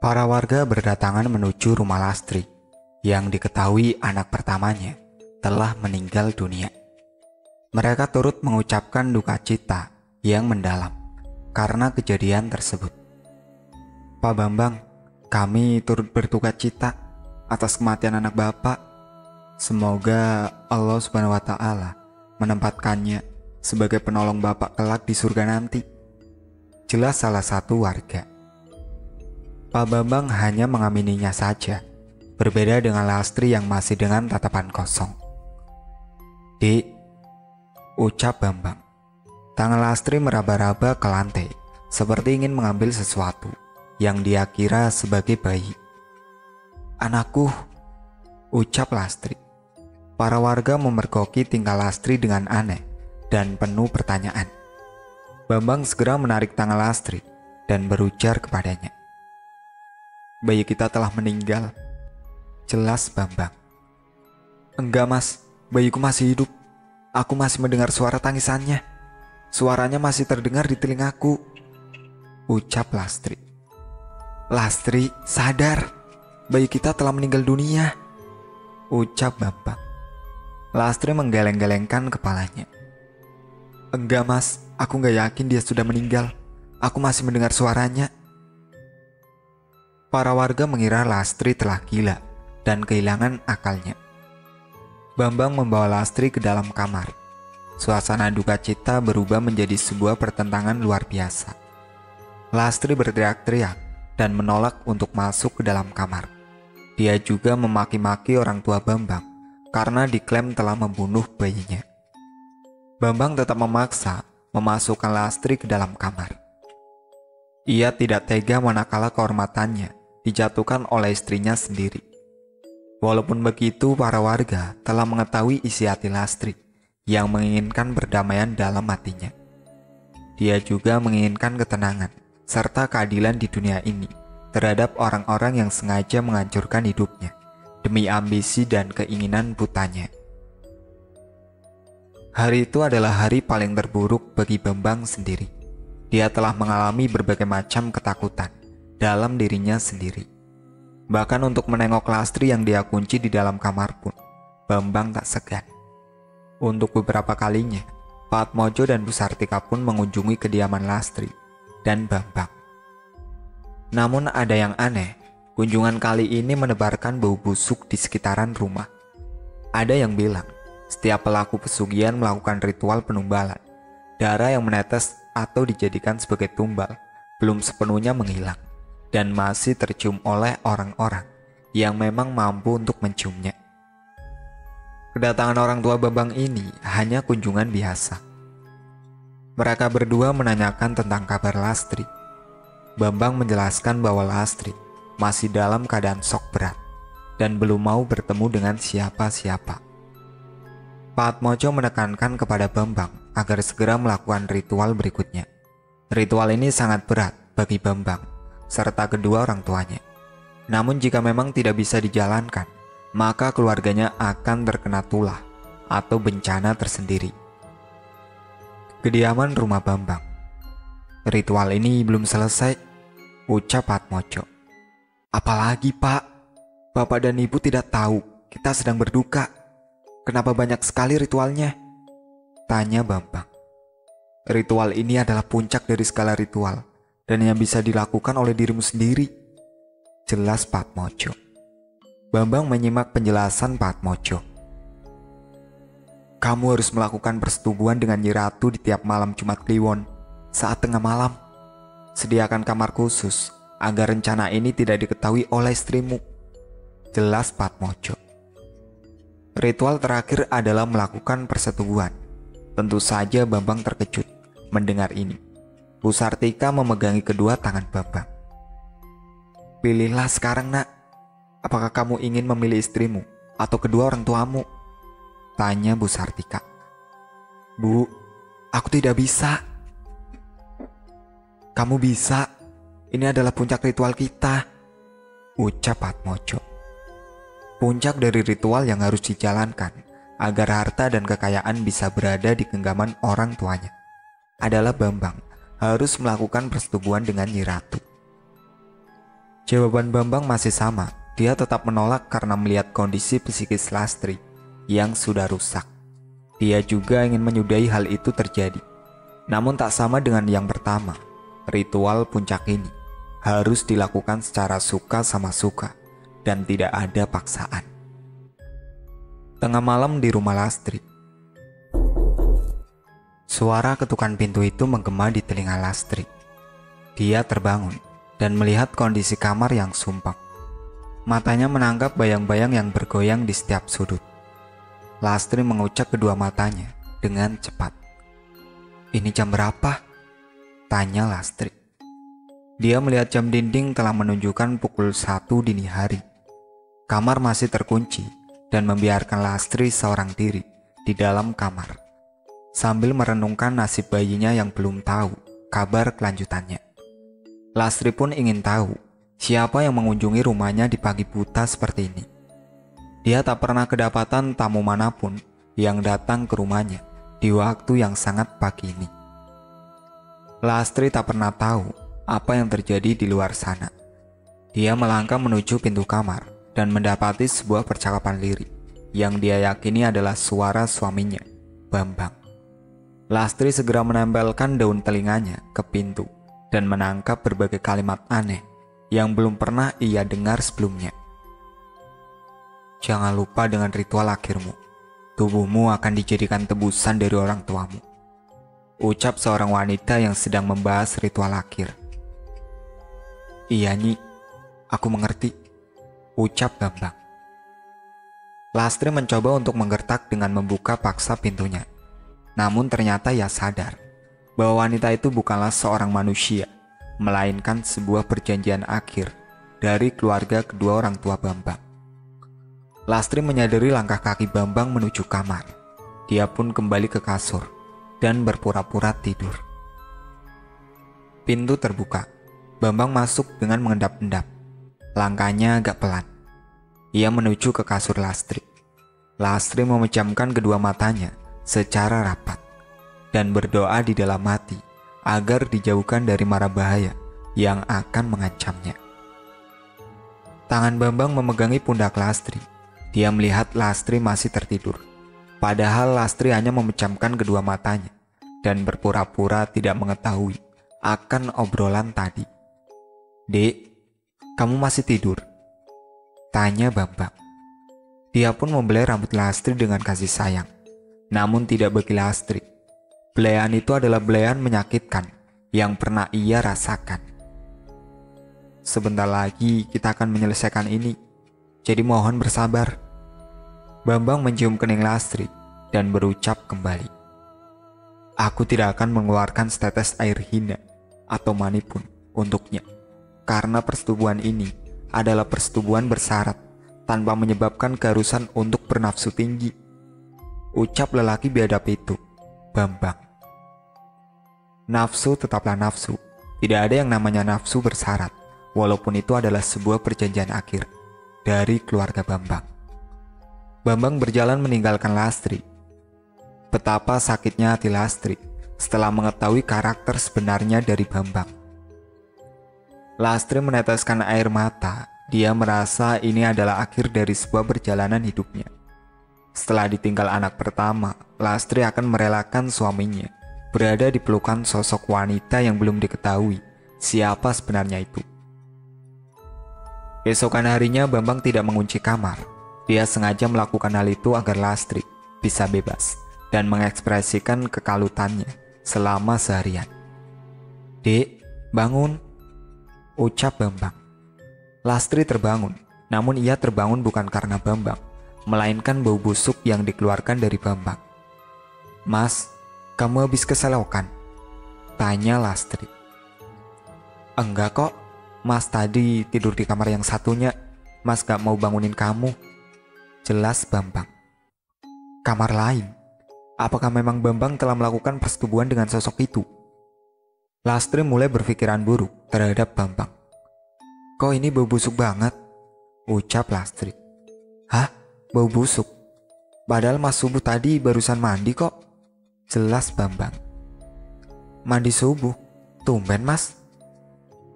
Para warga berdatangan menuju rumah Lastri yang diketahui anak pertamanya telah meninggal dunia. Mereka turut mengucapkan duka cita yang mendalam karena kejadian tersebut. Pak Bambang, kami turut berduka cita atas kematian anak Bapak. Semoga Allah Subhanahu wa Ta'ala menempatkannya sebagai penolong Bapak kelak di surga nanti. Jelas salah satu warga. Pak Bambang hanya mengamininya saja, berbeda dengan Lastri yang masih dengan tatapan kosong. "Dik," ucap Bambang. Tangan Lastri meraba-raba ke lantai, seperti ingin mengambil sesuatu yang dia kira sebagai bayi. "Anakku," ucap Lastri. Para warga memergoki tingkah Lastri dengan aneh dan penuh pertanyaan. Bambang segera menarik tangan Lastri dan berujar kepadanya, "Bayi kita telah meninggal." Jelas Bambang. "Enggak mas, bayiku masih hidup. Aku masih mendengar suara tangisannya. Suaranya masih terdengar di telingaku," ucap Lastri. "Lastri, sadar. Bayi kita telah meninggal dunia," ucap Bambang. Lastri menggeleng-gelengkan kepalanya. "Enggak mas, aku gak yakin dia sudah meninggal. Aku masih mendengar suaranya." Para warga mengira Lastri telah gila dan kehilangan akalnya. Bambang membawa Lastri ke dalam kamar. Suasana duka cita berubah menjadi sebuah pertentangan luar biasa. Lastri berteriak-teriak dan menolak untuk masuk ke dalam kamar. Dia juga memaki-maki orang tua Bambang karena diklaim telah membunuh bayinya. Bambang tetap memaksa memasukkan Lastri ke dalam kamar. Ia tidak tega manakala kehormatannya dijatuhkan oleh istrinya sendiri. Walaupun begitu, para warga telah mengetahui isi hati Lastri yang menginginkan perdamaian dalam hatinya. Dia juga menginginkan ketenangan serta keadilan di dunia ini terhadap orang-orang yang sengaja menghancurkan hidupnya demi ambisi dan keinginan butanya. Hari itu adalah hari paling terburuk bagi Bambang sendiri. Dia telah mengalami berbagai macam ketakutan dalam dirinya sendiri. Bahkan untuk menengok Lastri yang dia kunci di dalam kamar pun, Bambang tak segan. Untuk beberapa kalinya, Pak Atmojo dan Bu Sartika pun mengunjungi kediaman Lastri dan Bambang. Namun ada yang aneh, kunjungan kali ini menebarkan bau busuk di sekitaran rumah. Ada yang bilang, setiap pelaku pesugihan melakukan ritual penumbalan. Darah yang menetes atau dijadikan sebagai tumbal belum sepenuhnya menghilang dan masih tercium oleh orang-orang yang memang mampu untuk menciumnya. Kedatangan orang tua Bambang ini hanya kunjungan biasa. Mereka berdua menanyakan tentang kabar Lastri. Bambang menjelaskan bahwa Lastri masih dalam keadaan shock berat dan belum mau bertemu dengan siapa-siapa. Pak Atmojo menekankan kepada Bambang agar segera melakukan ritual berikutnya. Ritual ini sangat berat bagi Bambang serta kedua orang tuanya. Namun jika memang tidak bisa dijalankan, maka keluarganya akan terkena tulah atau bencana tersendiri. Kediaman rumah Bambang. "Ritual ini belum selesai," ucap Atmojo. "Apalagi Pak? Bapak dan Ibu tidak tahu kita sedang berduka. Kenapa banyak sekali ritualnya?" tanya Bambang. "Ritual ini adalah puncak dari segala ritual dan yang bisa dilakukan oleh dirimu sendiri," jelas Pak Atmojo. Bambang menyimak penjelasan Pak Atmojo. "Kamu harus melakukan persetubuhan dengan Nyi Ratu di tiap malam Jumat Kliwon saat tengah malam. Sediakan kamar khusus agar rencana ini tidak diketahui oleh istrimu," jelas Pak Atmojo. Ritual terakhir adalah melakukan persetubuhan. Tentu saja Bambang terkejut mendengar ini. Bu Sartika memegangi kedua tangan Bambang. "Pilihlah sekarang nak. Apakah kamu ingin memilih istrimu atau kedua orang tuamu?" tanya Bu Sartika. "Bu, aku tidak bisa." "Kamu bisa. Ini adalah puncak ritual kita," ucap Atmojo. Puncak dari ritual yang harus dijalankan agar harta dan kekayaan bisa berada di genggaman orang tuanya adalah Bambang harus melakukan persetubuhan dengan Nyi Ratu. Jawaban Bambang masih sama. Dia tetap menolak karena melihat kondisi psikis Lastri yang sudah rusak. Dia juga ingin menyudahi hal itu terjadi. Namun tak sama dengan yang pertama. Ritual puncak ini harus dilakukan secara suka sama suka dan tidak ada paksaan. Tengah malam di rumah Lastri. Suara ketukan pintu itu menggema di telinga Lastri. Dia terbangun dan melihat kondisi kamar yang sumpek. Matanya menangkap bayang-bayang yang bergoyang di setiap sudut. Lastri mengucap kedua matanya dengan cepat. "Ini jam berapa?" tanya Lastri. Dia melihat jam dinding telah menunjukkan pukul 1 dini hari. Kamar masih terkunci dan membiarkan Lastri seorang diri di dalam kamar, sambil merenungkan nasib bayinya yang belum tahu kabar kelanjutannya. Lastri pun ingin tahu siapa yang mengunjungi rumahnya di pagi buta seperti ini. Dia tak pernah kedapatan tamu manapun yang datang ke rumahnya di waktu yang sangat pagi ini. Lastri tak pernah tahu apa yang terjadi di luar sana. Dia melangkah menuju pintu kamar dan mendapati sebuah percakapan lirik yang dia yakini adalah suara suaminya, Bambang. Lastri segera menempelkan daun telinganya ke pintu dan menangkap berbagai kalimat aneh yang belum pernah ia dengar sebelumnya. "Jangan lupa dengan ritual akhirmu. Tubuhmu akan dijadikan tebusan dari orang tuamu," ucap seorang wanita yang sedang membahas ritual akhir. "Iya, Nyi, aku mengerti," ucap Bambang. Lastri mencoba untuk menggertak dengan membuka paksa pintunya. Namun ternyata ia sadar bahwa wanita itu bukanlah seorang manusia, melainkan sebuah perjanjian akhir dari keluarga kedua orang tua Bambang. Lastri menyadari langkah kaki Bambang menuju kamar. Dia pun kembali ke kasur dan berpura-pura tidur. Pintu terbuka. Bambang masuk dengan mengendap-endap. Langkahnya agak pelan. Ia menuju ke kasur Lastri. Lastri memejamkan kedua matanya secara rapat dan berdoa di dalam hati agar dijauhkan dari mara bahaya yang akan mengancamnya. Tangan Bambang memegangi pundak Lastri. Dia melihat Lastri masih tertidur. Padahal Lastri hanya memejamkan kedua matanya dan berpura-pura tidak mengetahui akan obrolan tadi. "Dek, kamu masih tidur?" tanya Bambang. Dia pun membelai rambut Lastri dengan kasih sayang. Namun tidak bagi Lastri. Belaian itu adalah belaian menyakitkan yang pernah ia rasakan. "Sebentar lagi kita akan menyelesaikan ini. Jadi mohon bersabar." Bambang mencium kening Lastri dan berucap kembali, "Aku tidak akan mengeluarkan setetes air hina atau mani pun untuknya. Karena persetubuhan ini adalah persetubuhan bersyarat tanpa menyebabkan keharusan untuk bernafsu tinggi," ucap lelaki biadab itu, Bambang. Nafsu tetaplah nafsu. Tidak ada yang namanya nafsu bersyarat, walaupun itu adalah sebuah perjanjian akhir dari keluarga Bambang. Bambang berjalan meninggalkan Lastri. Betapa sakitnya hati Lastri setelah mengetahui karakter sebenarnya dari Bambang. Lastri meneteskan air mata. Dia merasa ini adalah akhir dari sebuah perjalanan hidupnya. Setelah ditinggal anak pertama, Lastri akan merelakan suaminya berada di pelukan sosok wanita yang belum diketahui siapa sebenarnya itu. Keesokan harinya Bambang tidak mengunci kamar. Dia sengaja melakukan hal itu agar Lastri bisa bebas dan mengekspresikan kekalutannya selama seharian. "Dek, bangun," ucap Bambang. Lastri terbangun, namun ia terbangun bukan karena Bambang, melainkan bau busuk yang dikeluarkan dari Bambang. "Mas, kamu habis keselokan?" tanya Lastri. "Enggak kok, Mas tadi tidur di kamar yang satunya. Mas gak mau bangunin kamu," jelas Bambang. "Kamar lain? Apakah memang Bambang telah melakukan persetubuhan dengan sosok itu?" Lastri mulai berpikiran buruk terhadap Bambang. "Kok ini bau busuk banget?" ucap Lastri. "Hah? Bau busuk? Padahal Mas subuh tadi barusan mandi kok," jelas Bambang. "Mandi subuh? Tumben Mas."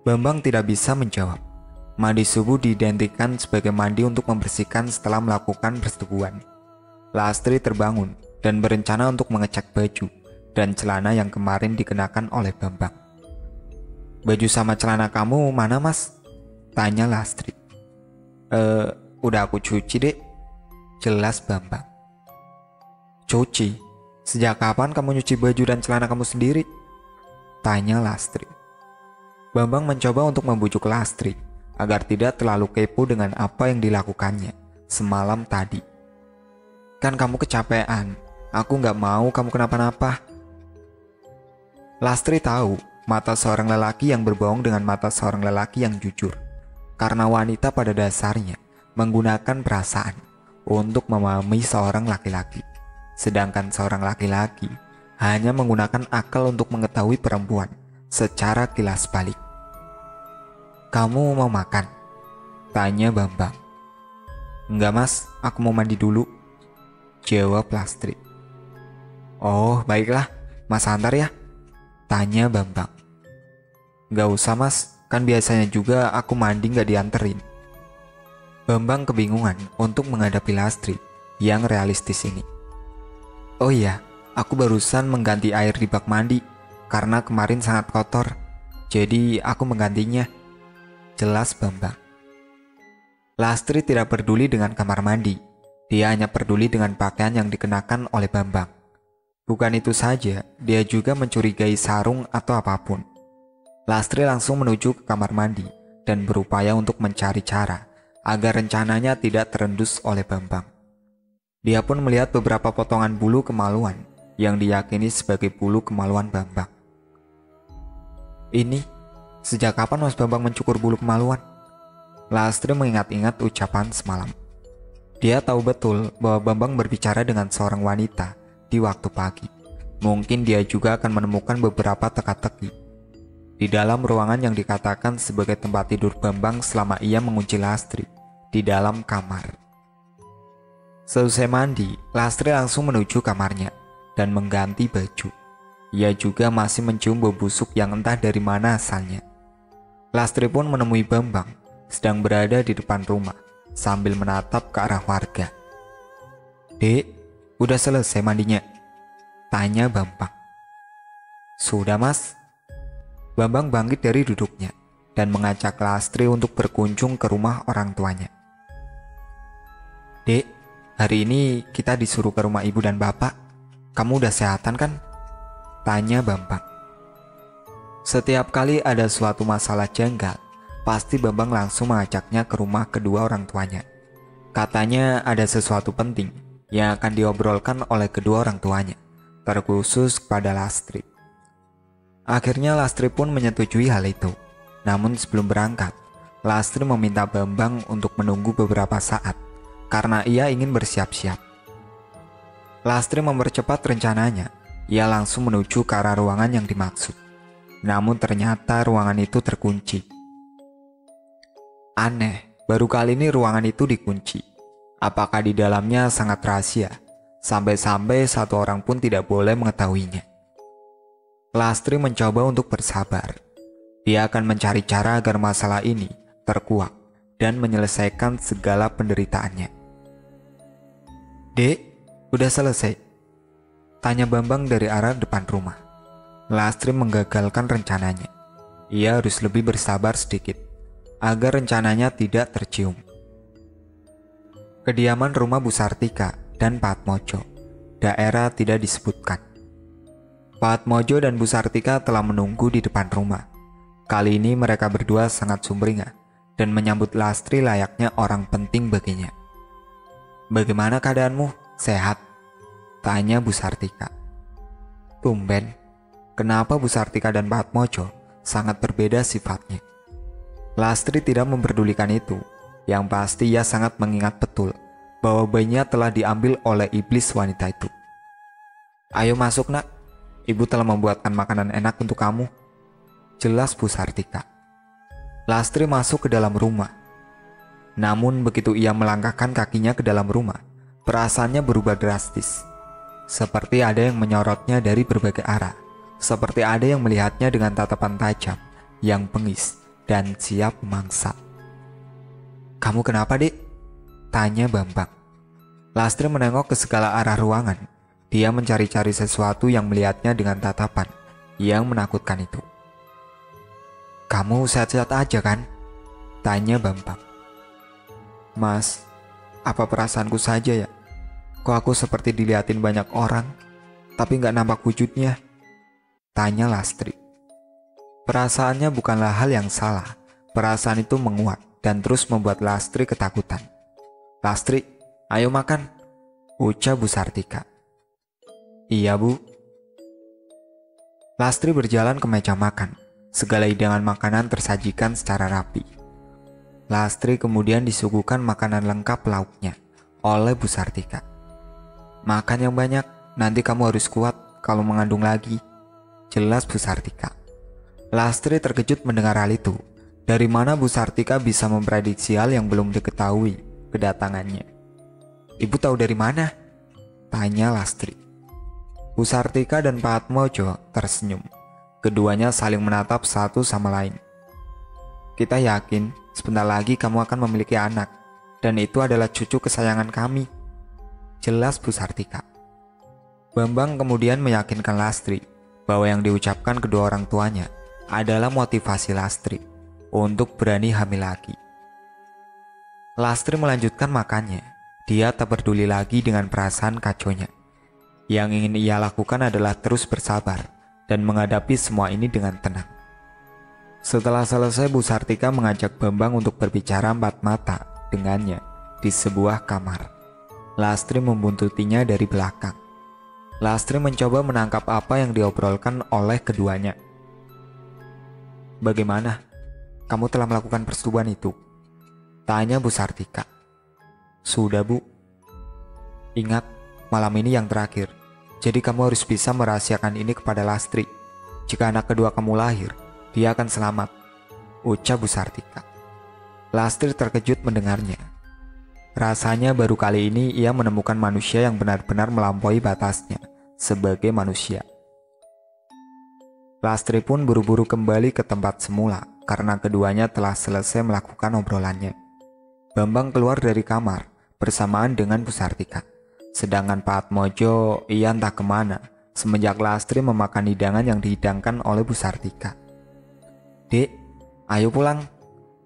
Bambang tidak bisa menjawab. Mandi subuh diidentikan sebagai mandi untuk membersihkan setelah melakukan persetubuhan. Lastri terbangun dan berencana untuk mengecek baju dan celana yang kemarin dikenakan oleh Bambang. "Baju sama celana kamu mana, Mas?" tanya Lastri. Udah aku cuci, Dek," jelas Bambang. "Cuci? Sejak kapan kamu nyuci baju dan celana kamu sendiri?" tanya Lastri. Bambang mencoba untuk membujuk Lastri agar tidak terlalu kepo dengan apa yang dilakukannya semalam tadi. "Kan kamu kecapean, aku nggak mau kamu kenapa-napa." Lastri tahu mata seorang lelaki yang berbohong dengan mata seorang lelaki yang jujur, karena wanita pada dasarnya menggunakan perasaan untuk memahami seorang laki-laki, sedangkan seorang laki-laki hanya menggunakan akal untuk mengetahui perempuan secara kilas balik. "Kamu mau makan?" tanya Bambang. "Enggak, Mas, aku mau mandi dulu," jawab Lastri. "Oh, baiklah, Mas antar ya?" tanya Bambang. "Enggak usah, Mas, kan biasanya juga aku mandi nggak dianterin." Bambang kebingungan untuk menghadapi Lastri yang realistis ini. "Oh iya, aku barusan mengganti air di bak mandi karena kemarin sangat kotor, jadi aku menggantinya," jelas Bambang. Lastri tidak peduli dengan kamar mandi. Dia hanya peduli dengan pakaian yang dikenakan oleh Bambang. Bukan itu saja, dia juga mencurigai sarung atau apapun. Lastri langsung menuju ke kamar mandi dan berupaya untuk mencari cara agar rencananya tidak terendus oleh Bambang. Dia pun melihat beberapa potongan bulu kemaluan yang diyakini sebagai bulu kemaluan Bambang. "Ini, sejak kapan Mas Bambang mencukur bulu kemaluan?" Lastri mengingat-ingat ucapan semalam. Dia tahu betul bahwa Bambang berbicara dengan seorang wanita di waktu pagi. Mungkin dia juga akan menemukan beberapa teka-teki di dalam ruangan yang dikatakan sebagai tempat tidur Bambang selama ia mengunci Lastri di dalam kamar. Selesai mandi, Lastri langsung menuju kamarnya dan mengganti baju. Ia juga masih mencium bau busuk yang entah dari mana asalnya. Lastri pun menemui Bambang sedang berada di depan rumah sambil menatap ke arah warga. "Dek, udah selesai mandinya?" tanya Bambang. "Sudah, Mas." Bambang bangkit dari duduknya dan mengajak Lastri untuk berkunjung ke rumah orang tuanya. "Dek, hari ini kita disuruh ke rumah ibu dan bapak. Kamu udah sehatan kan?" tanya Bambang. Setiap kali ada suatu masalah janggal, pasti Bambang langsung mengajaknya ke rumah kedua orang tuanya. Katanya ada sesuatu penting yang akan diobrolkan oleh kedua orang tuanya, terkhusus kepada Lastri. Akhirnya Lastri pun menyetujui hal itu. Namun sebelum berangkat, Lastri meminta Bambang untuk menunggu beberapa saat karena ia ingin bersiap-siap. Lastri mempercepat rencananya. Ia langsung menuju ke arah ruangan yang dimaksud. Namun ternyata ruangan itu terkunci. Aneh, baru kali ini ruangan itu dikunci. Apakah di dalamnya sangat rahasia, sampai-sampai satu orang pun tidak boleh mengetahuinya. Lastri mencoba untuk bersabar. Dia akan mencari cara agar masalah ini terkuak dan menyelesaikan segala penderitaannya. "Dek, udah selesai?" tanya Bambang dari arah depan rumah. Lastri menggagalkan rencananya. Ia harus lebih bersabar sedikit agar rencananya tidak tercium. Kediaman rumah Bu Sartika dan Pak Atmojo. Daerah tidak disebutkan. Pak Atmojo dan Bu Sartika telah menunggu di depan rumah. Kali ini mereka berdua sangat sumringah dan menyambut Lastri layaknya orang penting baginya. "Bagaimana keadaanmu? Sehat?" tanya Bu Sartika. Tumben, kenapa Bu Sartika dan Pak Atmojo sangat berbeda sifatnya? Lastri tidak memperdulikan itu. Yang pasti ia sangat mengingat betul bahwa bayinya telah diambil oleh iblis wanita itu. "Ayo masuk, Nak. Ibu telah membuatkan makanan enak untuk kamu," jelas Bu Sartika. Lastri masuk ke dalam rumah. Namun begitu ia melangkahkan kakinya ke dalam rumah, perasaannya berubah drastis. Seperti ada yang menyorotnya dari berbagai arah. Seperti ada yang melihatnya dengan tatapan tajam, yang bengis, dan siap memangsa. Kamu kenapa, Dek? Tanya Bambang. Lastri menengok ke segala arah ruangan. Dia mencari-cari sesuatu yang melihatnya dengan tatapan yang menakutkan itu. Kamu sehat-sehat aja kan? Tanya Bambang. Mas, apa perasaanku saja ya? Kok aku seperti dilihatin banyak orang, tapi nggak nampak wujudnya? Tanya Lastri. Perasaannya bukanlah hal yang salah. Perasaan itu menguat dan terus membuat Lastri ketakutan. Lastri, ayo makan, ucap Bu Sartika. Iya, Bu. Lastri berjalan ke meja makan. Segala hidangan makanan tersajikan secara rapi. Lastri kemudian disuguhkan makanan lengkap lauknya oleh Bu Sartika. Makan yang banyak, nanti kamu harus kuat kalau mengandung lagi, jelas Bu Sartika. Lastri terkejut mendengar hal itu. Dari mana Bu Sartika bisa memprediksi hal yang belum diketahui kedatangannya? Ibu tahu dari mana? Tanya Lastri. Bu Sartika dan Pak Atmojo tersenyum. Keduanya saling menatap satu sama lain. Kita yakin sebentar lagi kamu akan memiliki anak, dan itu adalah cucu kesayangan kami, jelas Bu Sartika. Bambang kemudian meyakinkan Lastri bahwa yang diucapkan kedua orang tuanya adalah motivasi Lastri untuk berani hamil lagi. Lastri melanjutkan makannya. Dia tak peduli lagi dengan perasaan kacaunya. Yang ingin ia lakukan adalah terus bersabar dan menghadapi semua ini dengan tenang. Setelah selesai, Bu Sartika mengajak Bambang untuk berbicara empat mata dengannya di sebuah kamar. Lastri membuntutinya dari belakang. Lastri mencoba menangkap apa yang diobrolkan oleh keduanya. Bagaimana? Kamu telah melakukan persetubuhan itu? Tanya Bu Sartika. Sudah, Bu. Ingat, malam ini yang terakhir. Jadi kamu harus bisa merahasiakan ini kepada Lastri. Jika anak kedua kamu lahir, dia akan selamat, ucap Bu Sartika. Lastri terkejut mendengarnya. Rasanya baru kali ini ia menemukan manusia yang benar-benar melampaui batasnya sebagai manusia. Lastri pun buru-buru kembali ke tempat semula karena keduanya telah selesai melakukan obrolannya. Bambang keluar dari kamar bersamaan dengan Bu Sartika. Sedangkan Pak Atmojo ia entah kemana semenjak Lastri memakan hidangan yang dihidangkan oleh Bu Sartika. Dek, ayo pulang,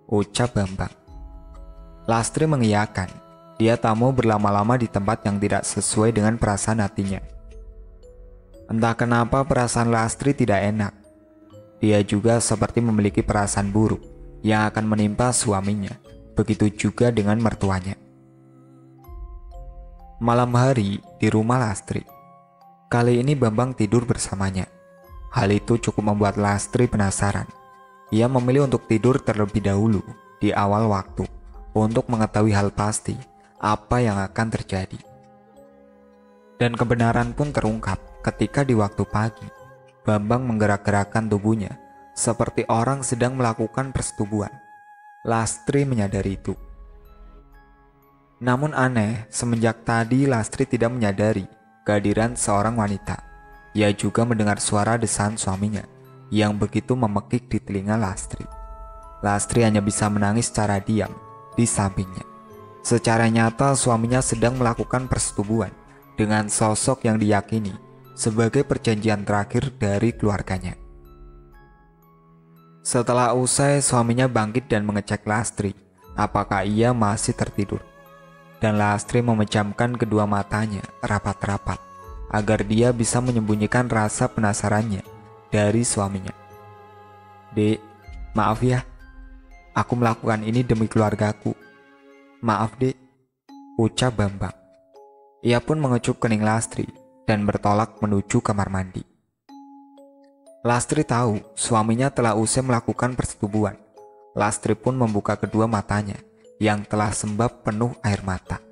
ucap Bambang. Lastri mengiyakan. Dia tak mau berlama-lama di tempat yang tidak sesuai dengan perasaan hatinya. Entah kenapa perasaan Lastri tidak enak. Dia juga seperti memiliki perasaan buruk yang akan menimpa suaminya. Begitu juga dengan mertuanya. Malam hari di rumah Lastri. Kali ini Bambang tidur bersamanya. Hal itu cukup membuat Lastri penasaran. Ia memilih untuk tidur terlebih dahulu di awal waktu untuk mengetahui hal pasti apa yang akan terjadi. Dan kebenaran pun terungkap ketika di waktu pagi Bambang menggerak-gerakkan tubuhnya seperti orang sedang melakukan persetubuhan. Lastri menyadari itu. Namun aneh, semenjak tadi Lastri tidak menyadari kehadiran seorang wanita. Ia juga mendengar suara desahan suaminya yang begitu memekik di telinga Lastri. Lastri hanya bisa menangis secara diam di sampingnya. Secara nyata suaminya sedang melakukan persetubuhan dengan sosok yang diyakini sebagai perjanjian terakhir dari keluarganya. Setelah usai, suaminya bangkit dan mengecek Lastri apakah ia masih tertidur. Dan Lastri memejamkan kedua matanya rapat-rapat agar dia bisa menyembunyikan rasa penasarannya dari suaminya. Dek, maaf ya, aku melakukan ini demi keluargaku. Maaf dek, ucap Bambang. Ia pun mengecup kening Lastri dan bertolak menuju kamar mandi. Lastri tahu suaminya telah usai melakukan persetubuhan. Lastri pun membuka kedua matanya yang telah sembab penuh air mata.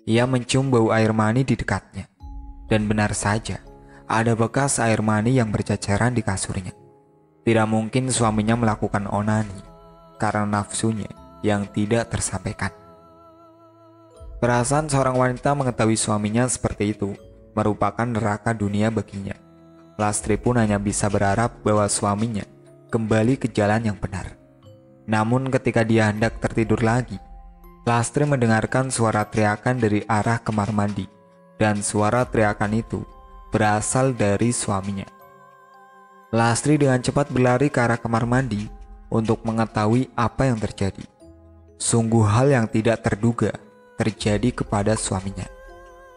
Ia mencium bau air mani di dekatnya. Dan benar saja, ada bekas air mani yang berceceran di kasurnya. Tidak mungkin suaminya melakukan onani karena nafsunya yang tidak tersampaikan. Perasaan seorang wanita mengetahui suaminya seperti itu merupakan neraka dunia baginya. Lastri pun hanya bisa berharap bahwa suaminya kembali ke jalan yang benar. Namun ketika dia hendak tertidur lagi, Lastri mendengarkan suara teriakan dari arah kamar mandi, dan suara teriakan itu berasal dari suaminya. Lastri dengan cepat berlari ke arah kamar mandi untuk mengetahui apa yang terjadi. Sungguh hal yang tidak terduga terjadi kepada suaminya.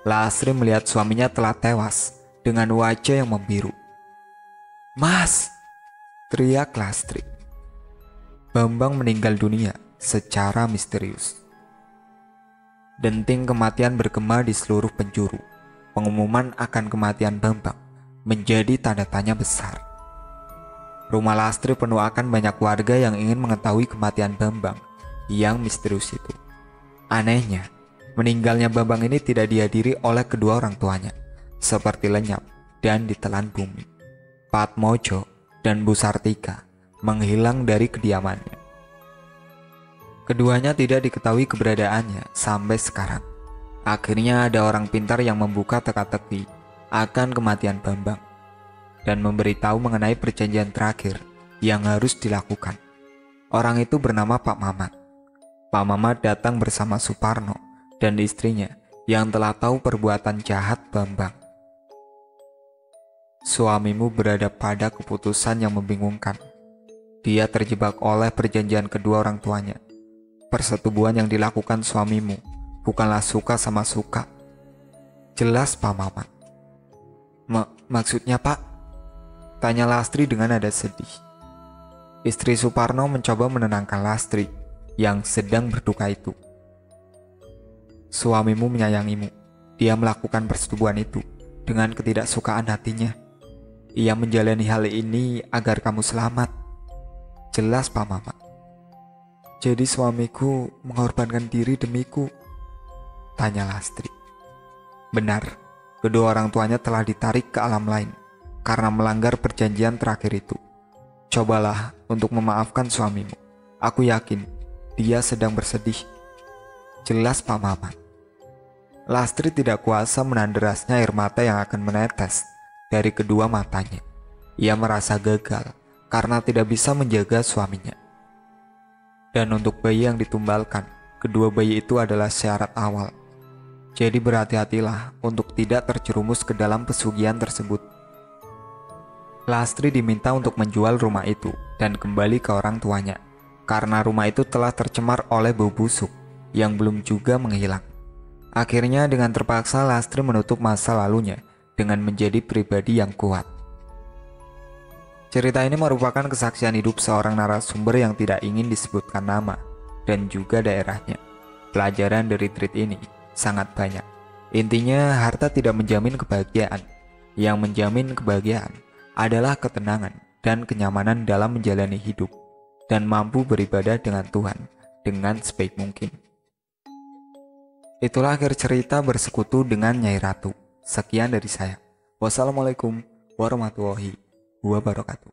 Lastri melihat suaminya telah tewas dengan wajah yang membiru. "Mas!" teriak Lastri. Bambang meninggal dunia secara misterius. Denting kematian bergema di seluruh penjuru. Pengumuman akan kematian Bambang menjadi tanda tanya besar. Rumah Lastri penuh akan banyak warga yang ingin mengetahui kematian Bambang yang misterius itu. Anehnya, meninggalnya Bambang ini tidak dihadiri oleh kedua orang tuanya, seperti lenyap dan ditelan bumi. Patmojo dan Bu Sartika menghilang dari kediamannya. Keduanya tidak diketahui keberadaannya sampai sekarang. Akhirnya ada orang pintar yang membuka teka-teki akan kematian Bambang dan memberitahu mengenai perjanjian terakhir yang harus dilakukan. Orang itu bernama Pak Mamat. Pak Mamat datang bersama Suparno dan istrinya yang telah tahu perbuatan jahat Bambang. "Suamimu berada pada keputusan yang membingungkan. Dia terjebak oleh perjanjian kedua orang tuanya. Persetubuhan yang dilakukan suamimu bukanlah suka sama suka." Jelas Pak Mamat. Maksudnya Pak?" tanya Lastri dengan nada sedih. Istri Suparno mencoba menenangkan Lastri yang sedang berduka itu. "Suamimu menyayangimu. Dia melakukan persetubuhan itu dengan ketidaksukaan hatinya. Ia menjalani hal ini agar kamu selamat." Jelas Pak Mamat. "Jadi suamiku mengorbankan diri demiku?" tanya Lastri. Benar, kedua orang tuanya telah ditarik ke alam lain karena melanggar perjanjian terakhir itu. Cobalah untuk memaafkan suamimu. Aku yakin dia sedang bersedih. Jelas Pak Mamat. Lastri tidak kuasa menahan derasnya air mata yang akan menetes dari kedua matanya. Ia merasa gagal karena tidak bisa menjaga suaminya. Dan untuk bayi yang ditumbalkan, kedua bayi itu adalah syarat awal. Jadi berhati-hatilah untuk tidak terjerumus ke dalam pesugihan tersebut. Lastri diminta untuk menjual rumah itu dan kembali ke orang tuanya, karena rumah itu telah tercemar oleh bau busuk yang belum juga menghilang. Akhirnya dengan terpaksa Lastri menutup masa lalunya dengan menjadi pribadi yang kuat. Cerita ini merupakan kesaksian hidup seorang narasumber yang tidak ingin disebutkan nama dan juga daerahnya. Pelajaran dari treat ini sangat banyak. Intinya, harta tidak menjamin kebahagiaan. Yang menjamin kebahagiaan adalah ketenangan dan kenyamanan dalam menjalani hidup dan mampu beribadah dengan Tuhan dengan sebaik mungkin. Itulah akhir cerita bersekutu dengan Nyai Ratu. Sekian dari saya. Wassalamualaikum warahmatullahi wabarakatuh.